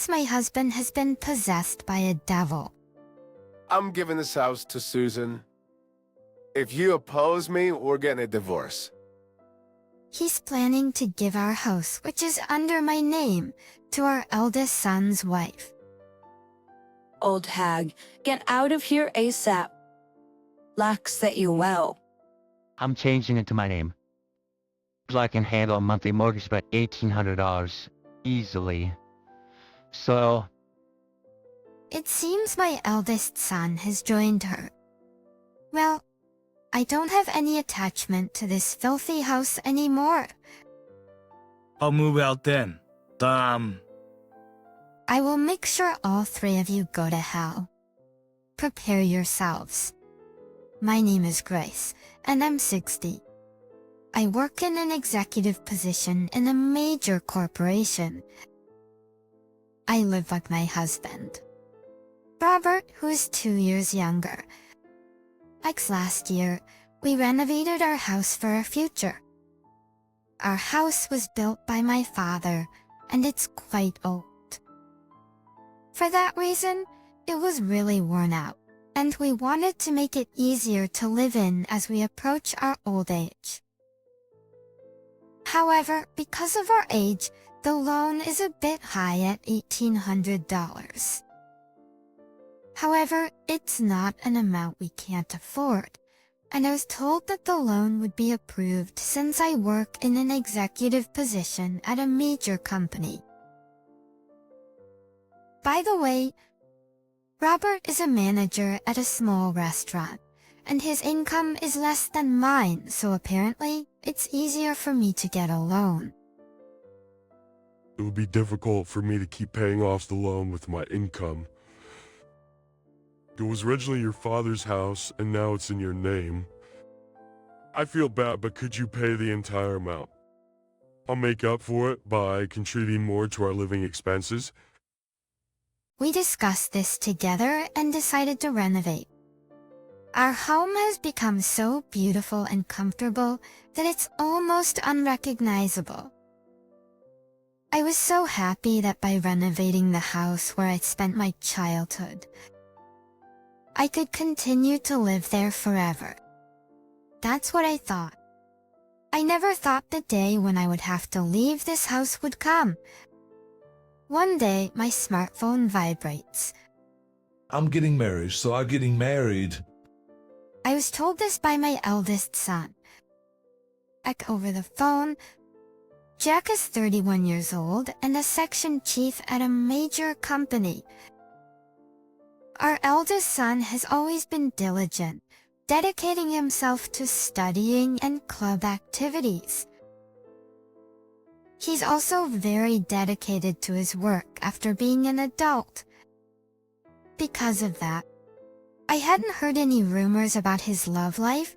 seems my husband has been possessed by a devil. I'm giving this house to Susan. If you oppose me, we're getting a divorce. He's planning to give our house, which is under my name, to our eldest son's wife. Old hag, get out of here ASAP. Lack set you well. I'm changing it to my name. So I can handle a monthly mortgage about $1,800 easily. So, It seems my eldest son has joined her. Well, I don't have any attachment to this filthy house anymore. I'll move out then. I will make sure all three of you go to hell. Prepare yourselves. My name is Grace, and I'm 60. I work in an executive position in a major corporation. I live with my husband, Robert, who is 2 years younger. Like last year, we renovated our house for our future. Our house was built by my father, and it's quite old. For that reason, it was really worn out, and we wanted to make it easier to live in as we approach our old age. However, because of our age, the loan is a bit high at $1,800. However, it's not an amount we can't afford, and I was told that the loan would be approved since I work in an executive position at a major company. By the way, Robert is a manager at a small restaurant, and his income is less than mine, so apparently, it's easier for me to get a loan. It would be difficult for me to keep paying off the loan with my income. It was originally your father's house, and now it's in your name. I feel bad, but could you pay the entire amount? I'll make up for it by contributing more to our living expenses. We discussed this together and decided to renovate. Our home has become so beautiful and comfortable that it's almost unrecognizable. I was so happy that by renovating the house where I spent my childhood, I could continue to live there forever. That's what I thought. I never thought the day when I would have to leave this house would come. One day, my smartphone vibrates. I'm getting married, so I'm getting married. I was told this by my eldest son. Like over the phone, Jack is 31 years old and a section chief at a major company. Our eldest son has always been diligent, dedicating himself to studying and club activities. He's also very dedicated to his work after being an adult. Because of that, I hadn't heard any rumors about his love life.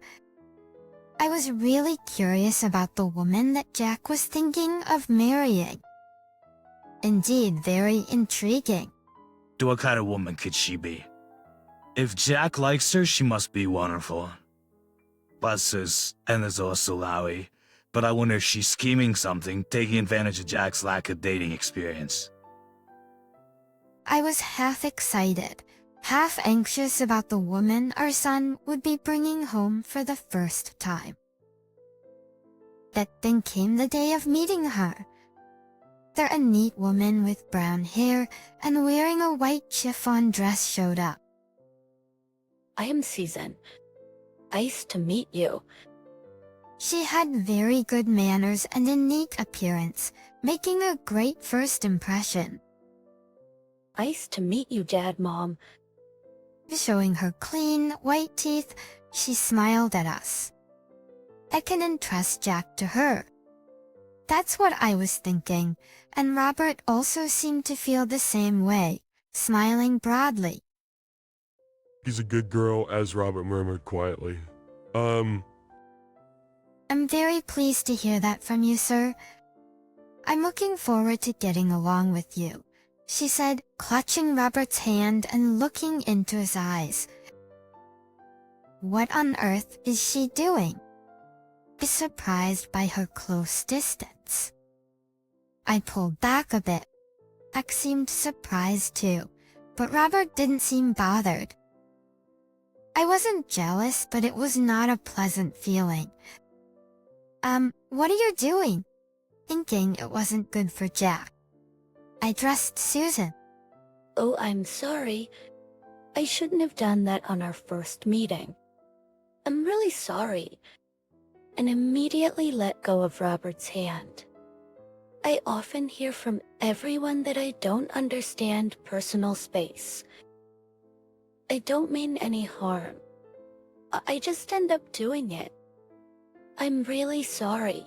I was really curious about the woman that Jack was thinking of marrying. Indeed, very intriguing. What kind of woman could she be? If Jack likes her, she must be wonderful. Buses, and there's also Lowy. But I wonder if she's scheming something, taking advantage of Jack's lack of dating experience. I was half excited, half anxious about the woman our son would be bringing home for the first time. But then came the day of meeting her. There a neat woman with brown hair and wearing a white chiffon dress showed up. I am Susan. Nice to meet you. She had very good manners and a neat appearance, making a great first impression. Nice to meet you, Dad, Mom. Showing her clean, white teeth, she smiled at us. I can entrust Jack to her. That's what I was thinking, and Robert also seemed to feel the same way, smiling broadly. She's a good girl, as Robert murmured quietly. I'm very pleased to hear that from you, sir. I'm looking forward to getting along with you, she said, clutching Robert's hand and looking into his eyes. What on earth is she doing? I was surprised by her close distance. I pulled back a bit. Jack seemed surprised too, but Robert didn't seem bothered. I wasn't jealous, but it was not a pleasant feeling. What are you doing? Thinking it wasn't good for Jack, I dressed Susan. Oh, I'm sorry. I shouldn't have done that on our first meeting. I'm really sorry. And immediately let go of Robert's hand. I often hear from everyone that I don't understand personal space. I don't mean any harm. I just end up doing it. I'm really sorry.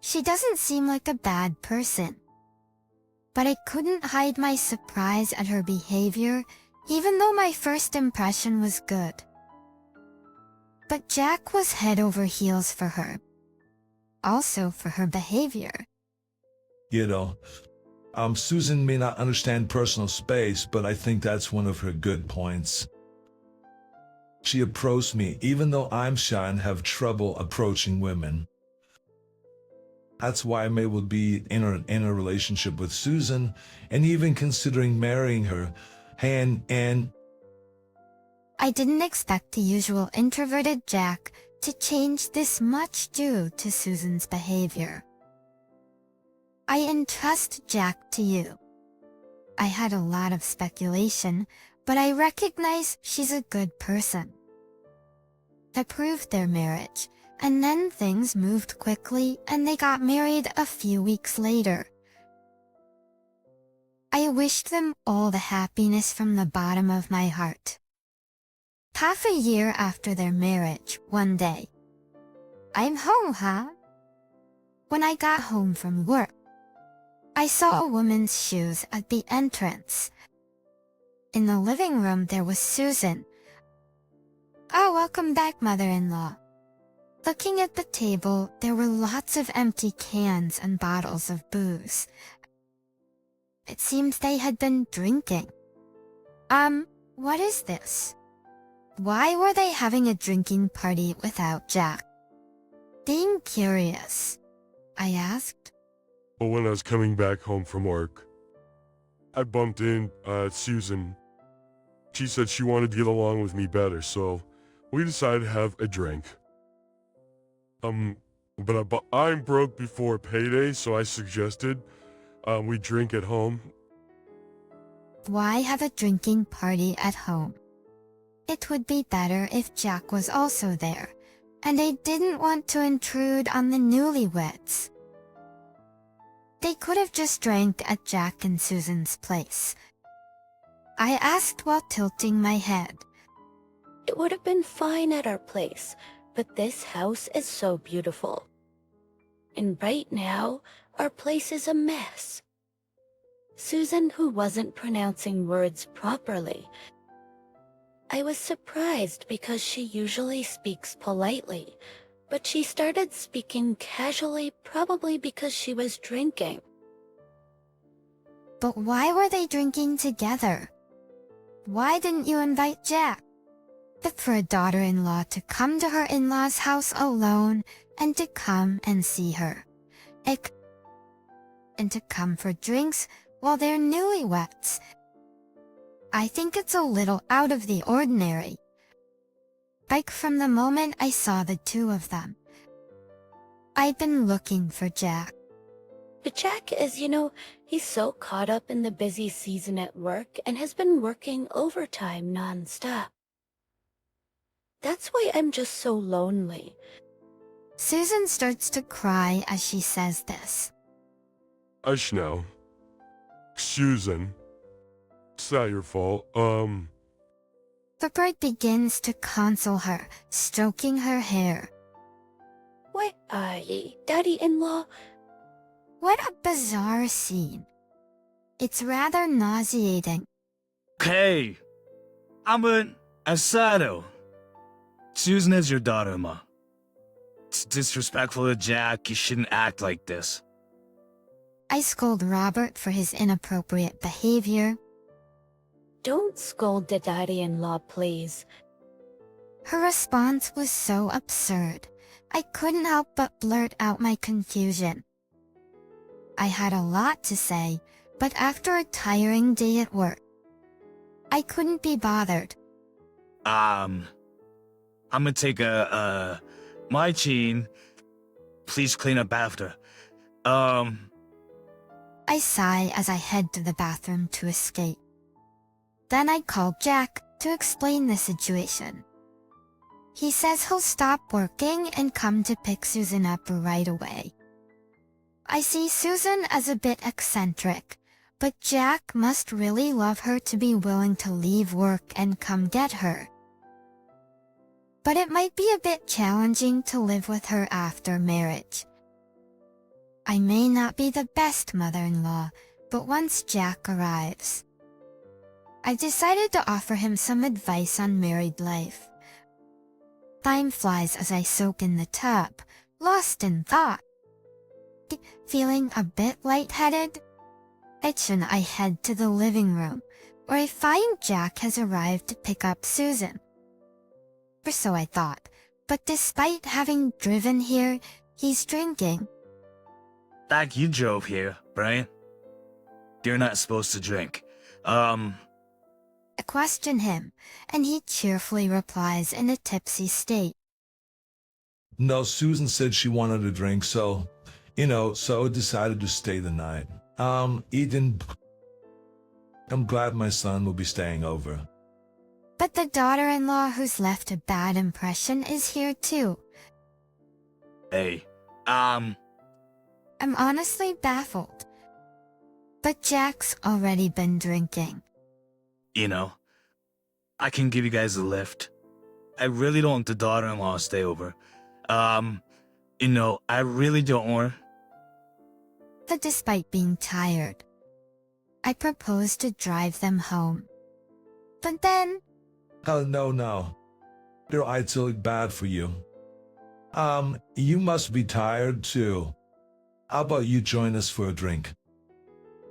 She doesn't seem like a bad person. But I couldn't hide my surprise at her behavior, even though my first impression was good. But Jack was head over heels for her. Also for her behavior. You know, Susan may not understand personal space, but I think that's one of her good points. She approached me even though I'm shy and have trouble approaching women. That's why I'm able to be in a relationship with Susan and even considering marrying her. And I didn't expect the usual introverted Jack to change this much due to Susan's behavior. I entrust Jack to you. I had a lot of speculation, but I recognize she's a good person. That proved their marriage, and then things moved quickly and they got married a few weeks later. I wished them all the happiness from the bottom of my heart. Half a year after their marriage, one day. I'm home, huh? When I got home from work, I saw a woman's shoes at the entrance. In the living room there was Susan. Oh, welcome back, mother-in-law. Looking at the table, there were lots of empty cans and bottles of booze. It seems they had been drinking. What is this? Why were they having a drinking party without Jack? Being curious, I asked. Well, when I was coming back home from work, I bumped in Susan. She said she wanted to get along with me better, so we decided to have a drink. But I'm broke before payday, so I suggested we drink at home. Why have a drinking party at home? It would be better if Jack was also there, and I didn't want to intrude on the newlyweds. They could have just drank at Jack and Susan's place. I asked while tilting my head. It would have been fine at our place, but this house is so beautiful. And right now, our place is a mess. Susan, who wasn't pronouncing words properly. I was surprised because she usually speaks politely, but she started speaking casually, probably because she was drinking. But why were they drinking together? Why didn't you invite Jack? But for a daughter-in-law to come to her in-laws' house alone and to come and see her. And to come for drinks while they're newlyweds. I think it's a little out of the ordinary. Like from the moment I saw the two of them. I'd been looking for Jack. But Jack is, he's so caught up in the busy season at work and has been working overtime nonstop. That's why I'm just so lonely. Susan starts to cry as she says this. Hush now. Susan. It's not your fault. Robert begins to console her, stroking her hair. Where are ye, Daddy-in-law? What a bizarre scene. It's rather nauseating. Hey, I'm an asado. Susan is your daughter-in-law. It's disrespectful to Jack. You shouldn't act like this. I scold Robert for his inappropriate behavior. Don't scold the daddy-in-law, please. Her response was so absurd. I couldn't help but blurt out my confusion. I had a lot to say, but after a tiring day at work, I couldn't be bothered. I'm gonna take my Gene. Please clean up after. I sigh as I head to the bathroom to escape. Then I call Jack to explain the situation. He says he'll stop working and come to pick Susan up right away. I see Susan as a bit eccentric, but Jack must really love her to be willing to leave work and come get her. But it might be a bit challenging to live with her after marriage. I may not be the best mother-in-law, but once Jack arrives, I decided to offer him some advice on married life. Time flies as I soak in the tub, lost in thought. Feeling a bit lightheaded, I head to the living room, where I find Jack has arrived to pick up Susan. Or so I thought, but despite having driven here, he's drinking. Like you drove here, Brian. You're not supposed to drink. I question him, and he cheerfully replies in a tipsy state. No, Susan said she wanted a drink, so I decided to stay the night. Eden, I'm glad my son will be staying over. But the daughter-in-law who's left a bad impression is here too. Hey, I'm honestly baffled. But Jack's already been drinking. I can give you guys a lift. I really don't want the daughter-in-law to stay over. I really don't want her. But despite being tired, I propose to drive them home. But then, Oh, no. Your eyes look bad for you. You must be tired too. How about you join us for a drink?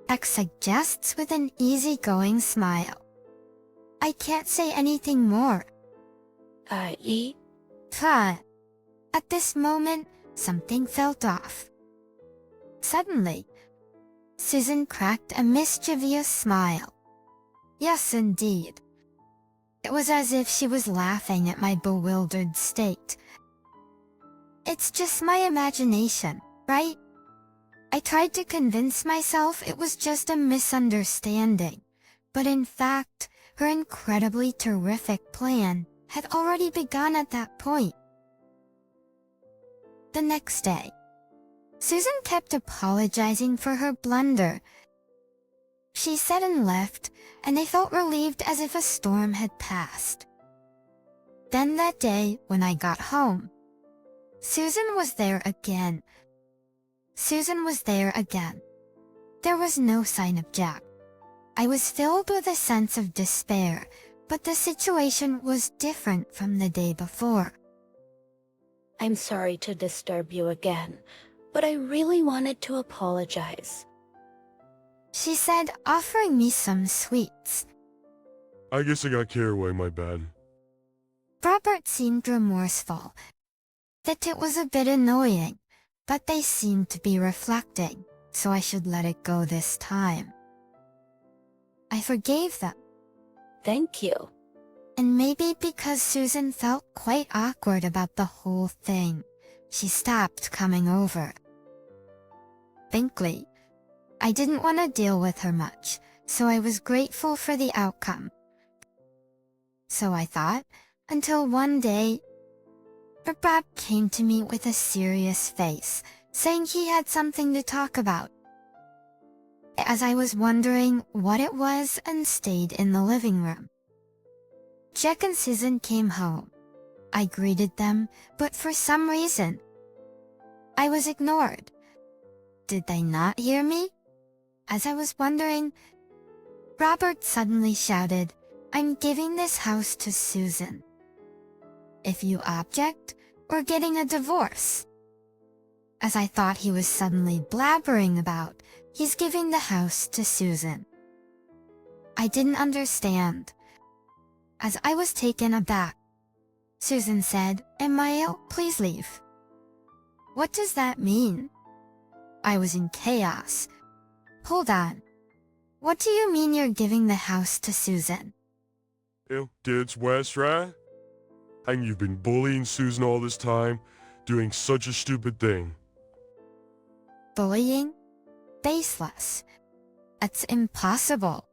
X suggests with an easygoing smile. I can't say anything more. I.e., But at this moment, something felt off. Suddenly, Susan cracked a mischievous smile. Yes, indeed. It was as if she was laughing at my bewildered state. It's just my imagination, right? I tried to convince myself it was just a misunderstanding, but in fact, her incredibly terrific plan had already begun at that point. The next day, Susan kept apologizing for her blunder. She said and left, and I felt relieved as if a storm had passed. Then that day, when I got home, Susan was there again. There was no sign of Jack. I was filled with a sense of despair, but the situation was different from the day before. I'm sorry to disturb you again, but I really wanted to apologize. She said, offering me some sweets. I guess I got carried away, my bad. Robert seemed remorseful. That it was a bit annoying, but they seemed to be reflecting, so I should let it go this time. I forgave them. Thank you. And maybe because Susan felt quite awkward about the whole thing, she stopped coming over. Frankly, I didn't want to deal with her much, so I was grateful for the outcome. So I thought, until one day, Bob came to me with a serious face, saying he had something to talk about. As I was wondering what it was and stayed in the living room. Jack and Susan came home. I greeted them, but for some reason, I was ignored. Did they not hear me? As I was wondering, Robert suddenly shouted, "I'm giving this house to Susan. If you object, we're getting a divorce." As I thought he was suddenly blabbering about, he's giving the house to Susan. I didn't understand. As I was taken aback, Susan said, "Emile, please leave." What does that mean? I was in chaos. Hold on. What do you mean you're giving the house to Susan? Ew, it's West, right? And you've been bullying Susan all this time, doing such a stupid thing. Bullying? Baseless. It's impossible.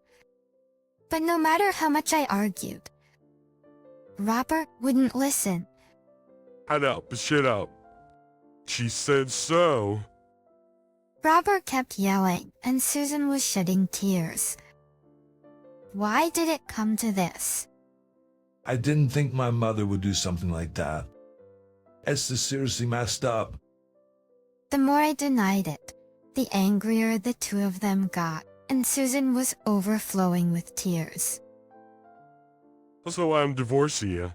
But no matter how much I argued, Robert wouldn't listen. Shut up, shut up. She said so. Robert kept yelling, and Susan was shedding tears. Why did it come to this? I didn't think my mother would do something like that. Esther seriously messed up. The more I denied it, the angrier the two of them got, and Susan was overflowing with tears. So I'm divorcing you.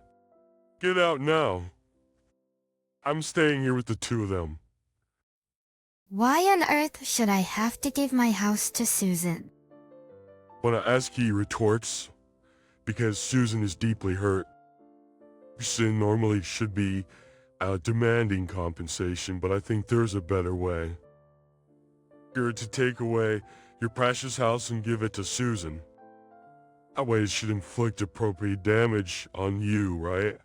Get out now. I'm staying here with the two of them. Why on earth should I have to give my house to Susan? When I ask you, he retorts, because Susan is deeply hurt. Susan normally should be demanding compensation, but I think there's a better way. You're to take away your precious house and give it to Susan. That way it should inflict appropriate damage on you, right?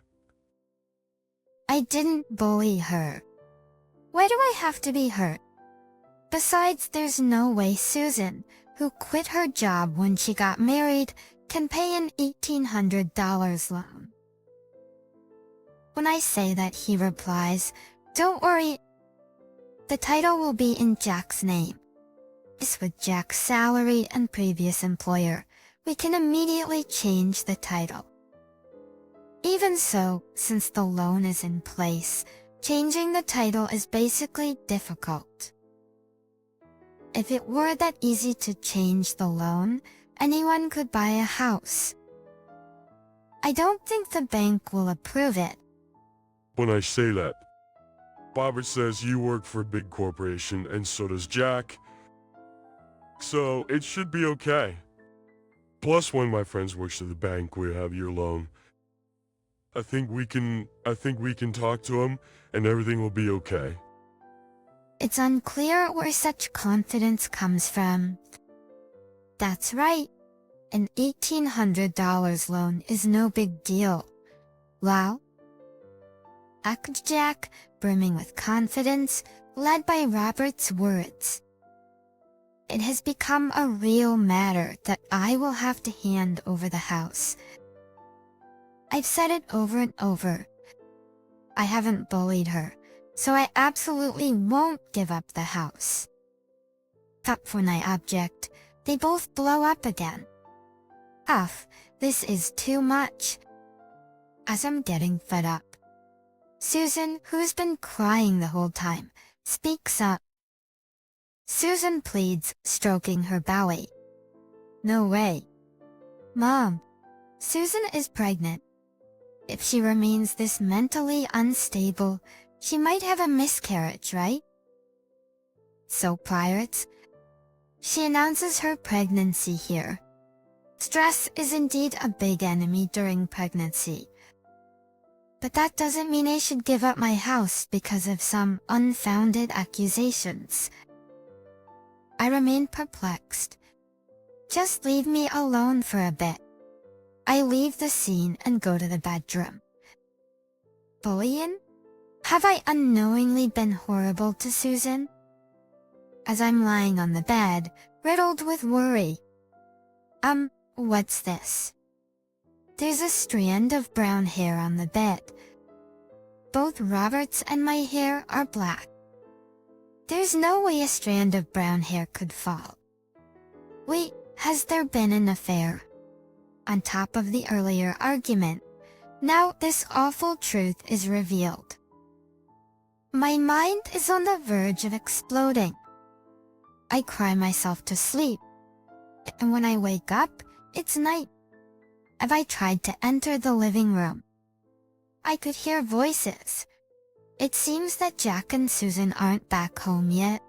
I didn't bully her. Why do I have to be hurt? Besides, there's no way Susan, who quit her job when she got married, can pay an $1,800 loan. When I say that, he replies, "Don't worry, the title will be in Jack's name. It's with Jack's salary and previous employer. We can immediately change the title." Even so, since the loan is in place, changing the title is basically difficult. If it were that easy to change the loan, anyone could buy a house. I don't think the bank will approve it. When I say that, Robert says you work for a big corporation and so does Jack. So it should be okay. Plus, one of my friends works at the bank. We have your loan. I think we can talk to him and everything will be okay. It's unclear where such confidence comes from. That's right. An $1,800 loan is no big deal. Wow. Asked Jack, brimming with confidence, led by Robert's words. It has become a real matter that I will have to hand over the house. I've said it over and over. I haven't bullied her, so I absolutely won't give up the house. But when I object, they both blow up again. This is too much. As I'm getting fed up, Susan, who's been crying the whole time, speaks up. Susan pleads, stroking her belly. No way. Mom, Susan is pregnant. If she remains this mentally unstable, she might have a miscarriage, right? So pirates, she announces her pregnancy here. Stress is indeed a big enemy during pregnancy. But that doesn't mean I should give up my house because of some unfounded accusations. I remain perplexed. Just leave me alone for a bit. I leave the scene and go to the bedroom. Bullying? Have I unknowingly been horrible to Susan? As I'm lying on the bed, riddled with worry. What's this? There's a strand of brown hair on the bed. Both Robert's and my hair are black. There's no way a strand of brown hair could fall. Wait, has there been an affair? On top of the earlier argument, now this awful truth is revealed. My mind is on the verge of exploding. I cry myself to sleep, and when I wake up, it's night. Have I tried to enter the living room? I could hear voices. It seems that Jack and Susan aren't back home yet.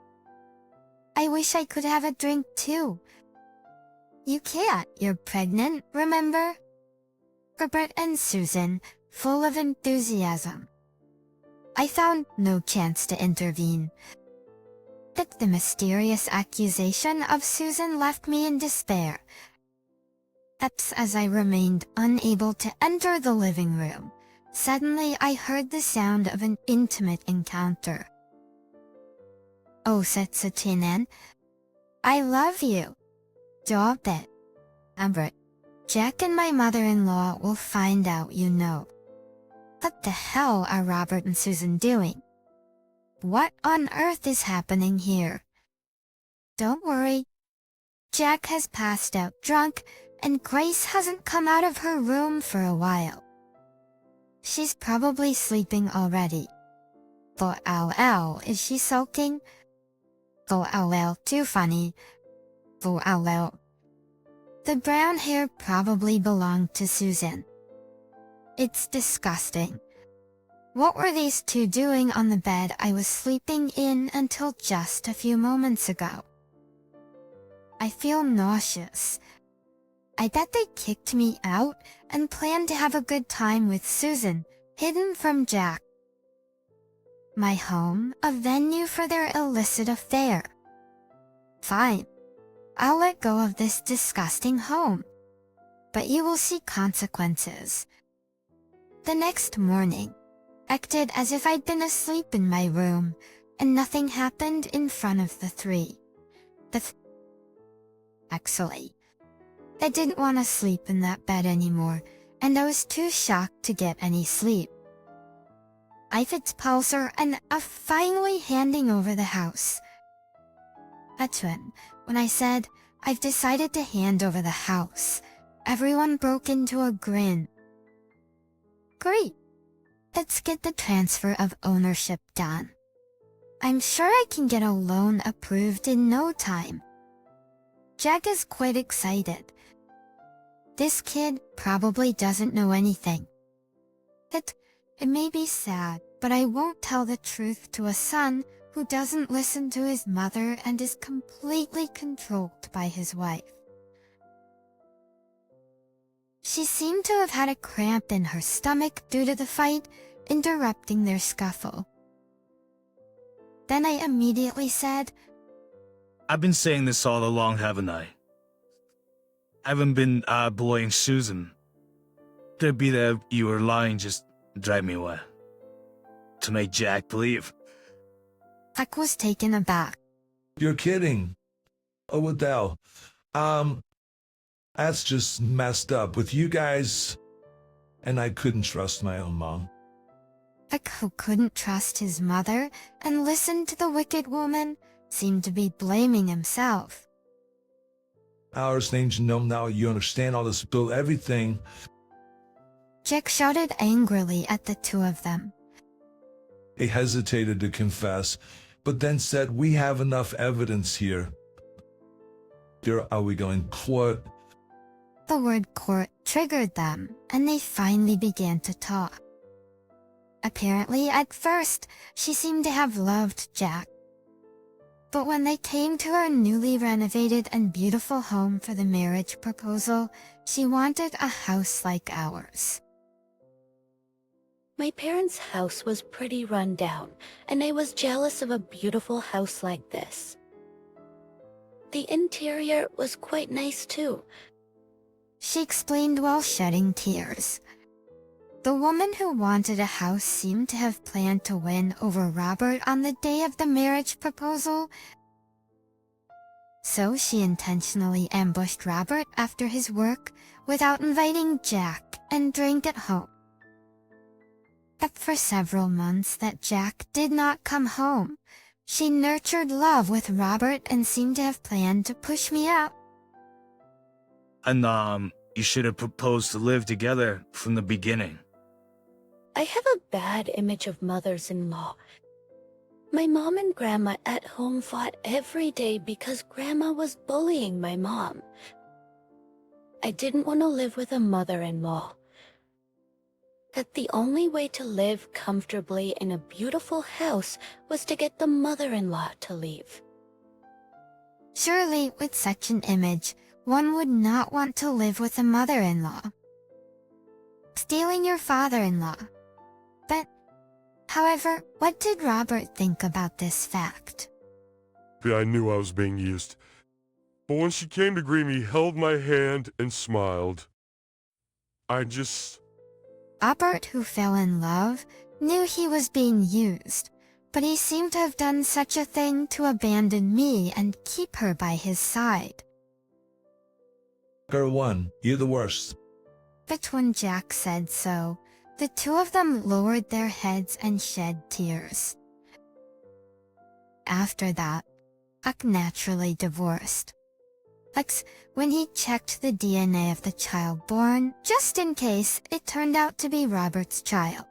I wish I could have a drink too. You can't, you're pregnant, remember? Robert and Susan, full of enthusiasm. I found no chance to intervene. But the mysterious accusation of Susan left me in despair. As I remained unable to enter the living room, suddenly I heard the sound of an intimate encounter. Oh, Setsutinen, I love you. Stop it. Amber, Jack and my mother-in-law will find out you know. What the hell are Robert and Susan doing? What on earth is happening here? Don't worry. Jack has passed out drunk, and Grace hasn't come out of her room for a while. She's probably sleeping already. But LL, is she sulking? LL, too funny. LL. The brown hair probably belonged to Susan. It's disgusting. What were these two doing on the bed I was sleeping in until just a few moments ago? I feel nauseous. I bet they kicked me out and planned to have a good time with Susan, hidden from Jack. My home, a venue for their illicit affair. Fine. I'll let go of this disgusting home. But you will see consequences. The next morning, acted as if I'd been asleep in my room, and nothing happened in front of the three. Actually, I didn't want to sleep in that bed anymore, and I was too shocked to get any sleep. I Fitzpulser and finally handing over the house. That's when I said, I've decided to hand over the house, everyone broke into a grin. Great. Let's get the transfer of ownership done. I'm sure I can get a loan approved in no time. Jack is quite excited. This kid probably doesn't know anything. It may be sad, but I won't tell the truth to a son who doesn't listen to his mother and is completely controlled by his wife. She seemed to have had a cramp in her stomach due to the fight, interrupting their scuffle. Then I immediately said, I've been saying this all along, haven't I? I haven't been bullying Susan. To be that you were lying just drive me away. To make Jack believe. Jack was taken aback. You're kidding. Oh, what the hell? That's just messed up with you guys. And I couldn't trust my own mom. Jack, who couldn't trust his mother and listened to the wicked woman, seemed to be blaming himself. Ours names now you understand all this bill, everything. Jack shouted angrily at the two of them. He hesitated to confess, but then said, we have enough evidence here. Are we going court? The word court triggered them, and they finally began to talk. Apparently, at first, she seemed to have loved Jack. But when they came to her newly renovated and beautiful home for the marriage proposal, she wanted a house like ours. My parents' house was pretty run down, and I was jealous of a beautiful house like this. The interior was quite nice too. She explained while shedding tears. The woman who wanted a house seemed to have planned to win over Robert on the day of the marriage proposal. So she intentionally ambushed Robert after his work without inviting Jack and drank at home. But for several months that Jack did not come home, she nurtured love with Robert and seemed to have planned to push me out. And you should have proposed to live together from the beginning. I have a bad image of mothers-in-law. My mom and Grandma at home fought every day because Grandma was bullying my mom. I didn't want to live with a mother-in-law. That the only way to live comfortably in a beautiful house was to get the mother-in-law to leave. Surely, with such an image, one would not want to live with a mother-in-law. Stealing your father-in-law. But, however, what did Robert think about this fact? I knew I was being used. But when she came to greet me, held my hand and smiled. Robert, who fell in love, knew he was being used, but he seemed to have done such a thing to abandon me and keep her by his side. Girl 1, you're the worst. But when Jack said so, the two of them lowered their heads and shed tears. After that, Jack naturally divorced. When he checked the DNA of the child born, just in case it turned out to be Robert's child.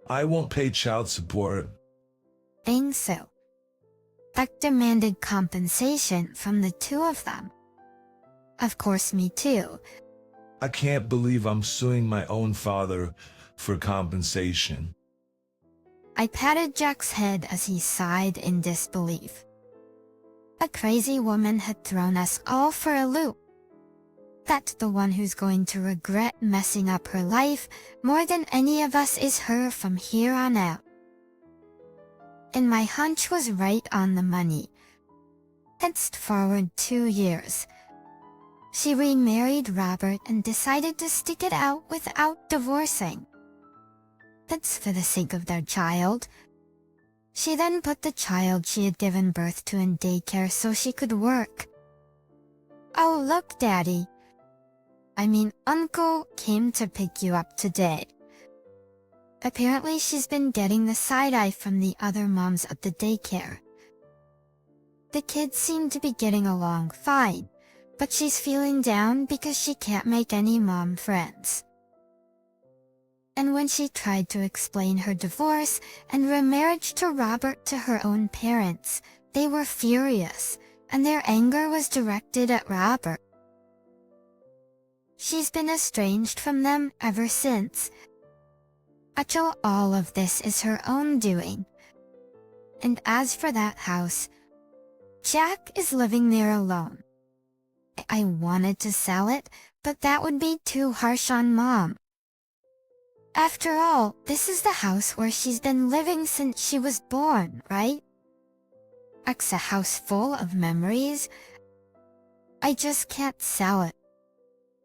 I won't pay child support. Saying so, Jack demanded compensation from the two of them. Of course, me too. I can't believe I'm suing my own father for compensation. I patted Jack's head as he sighed in disbelief. A crazy woman had thrown us all for a loop. That the one who's going to regret messing up her life more than any of us is her from here on out. And my hunch was right on the money. Fast forward 2 years. She remarried Robert and decided to stick it out without divorcing. That's for the sake of their child. She then put the child she had given birth to in daycare so she could work. Oh, look, Daddy. Uncle came to pick you up today. Apparently she's been getting the side-eye from the other moms at the daycare. The kids seem to be getting along fine, but she's feeling down because she can't make any mom friends. And when she tried to explain her divorce and remarriage to Robert to her own parents, they were furious, and their anger was directed at Robert. She's been estranged from them ever since. Actually, all of this is her own doing. And as for that house, Jack is living there alone. I wanted to sell it, but that would be too harsh on Mom. After all, this is the house where she's been living since she was born, right? It's a house full of memories. I just can't sell it.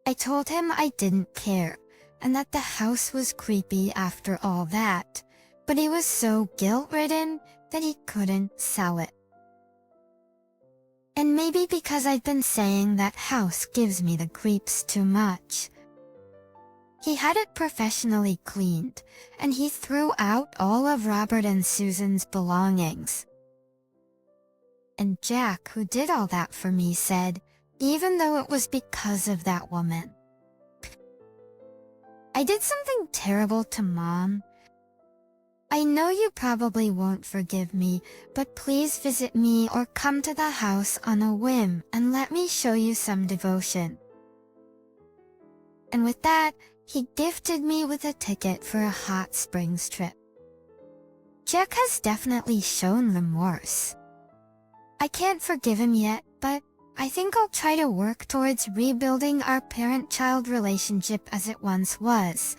I told him I didn't care, and that the house was creepy after all that, but he was so guilt-ridden that he couldn't sell it. And maybe because I've been saying that house gives me the creeps too much. He had it professionally cleaned, and he threw out all of Robert and Susan's belongings. And Jack, who did all that for me, said, even though it was because of that woman. I did something terrible to Mom. I know you probably won't forgive me, but please visit me or come to the house on a whim and let me show you some devotion. And with that, he gifted me with a ticket for a hot springs trip. Jack has definitely shown remorse. I can't forgive him yet, but I think I'll try to work towards rebuilding our parent-child relationship as it once was,